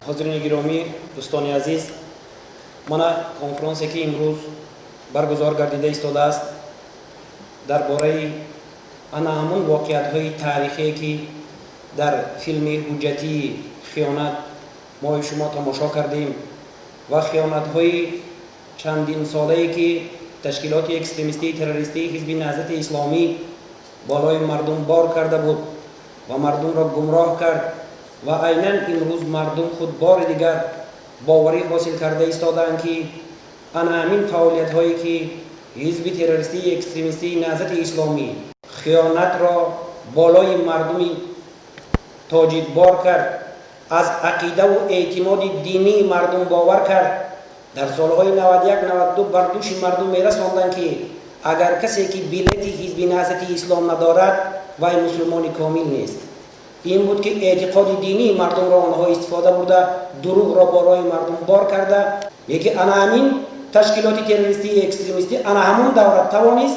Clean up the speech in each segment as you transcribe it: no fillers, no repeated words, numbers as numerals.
حاضرین گرامی، دوستان عزیز، من کنفرانسی که امروز برگزار گردیده ایستاده است درباره همون واقعیت‌های تاریخی که در فیلم ҳуҷҷатии خیانت ما شما تماشا کردیم و خیانت‌های چندین ساله‌ای که تشکیلات اکستریمیستی تروریستی حزب نهضت اسلامی بالای مردم بار کرده بود و مردم را گمراه کرد و عیناً امروز مردم خود بار دیگر باوری حاصل کرده ایستادند که همین فعالیت‌هایی که حزب تروریستی اکستریمیستی نهضت اسلامی خیانت را بالای مردم تاجیک بار کرد، از عقیده و اعتماد دینی مردم باور کرد. در سالهای 91-92 بر دوش مردم میرساندند که اگر کسی که بلیت حزب نهضت اسلام ندارد وای مسلمان کامل نیست. این بود که اعتقاد دینی مردم را آنها استفاده برده دروغ را بالای مردم بار کرده. میگه همین تشکیلات تروریستی اکستریمیستی همون دولت توانست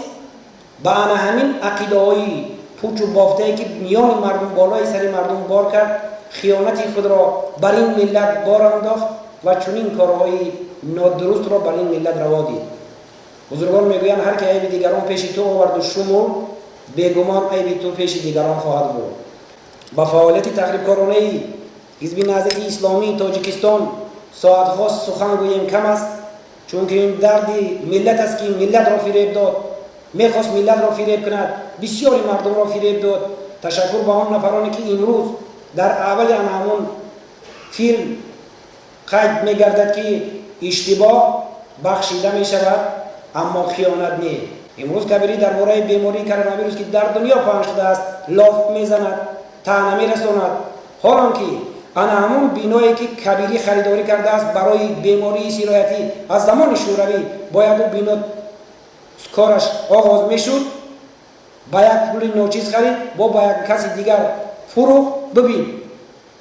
با همین عقیده های پوچ و بافته‌ای که میان مردم بالای سر مردم بار کرد، خیانت خود را بر این ملت بار انداخت و چنین کارهای نادرست را بر این ملت روا دید. بزرگان میگویند هر که عیب دیگران پیش تو آورد و شمرد، بیگمان عیب تو پیش دیگران خواهد بود. با فعالیت تخریبکارانه حزب نهضت اسلامی تاجیکستان ساعت‌ها سخن گوییم کم است، چون که این درد ملت است که ملت را فریب داد، میخواست ملت را فریب کند، بسیاری مردم را فریب داد. تشکر به آن نفرانی که امروز در اول همون فیلم قید میگردد که اشتباه بخشیده می شود اما خیانت نه. امروز کبیری درباره بیماری کرونا ویروس که در دنیا پخش شده است لاف میزند، طعنه میرساند، حالان که همون بینایی که کبیری خریداری کرده است برای بیماری اجرویی از زمان شوروی باید او بینا کارش آغاز میشد، با یک پول ناچیز خرید با یک کسی دیگر فروخت. ببین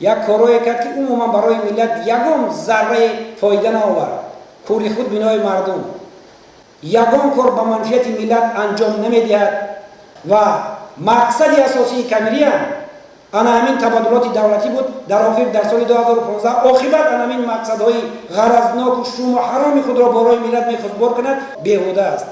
یک کارایی کرد که عموما برای ملت یگان ذره فایده نآورد، کوری خود بینای مردم یگان کار به منفعت ملت انجام نمیدهد و مقصد اساسی کبیری همین تبادلات دولتی بود. در آخر در سال 2015 عاقبت همین مقصدهای غرضناک و شوم و حرام خود را برای ملت میخواست بار کند، بیهوده است.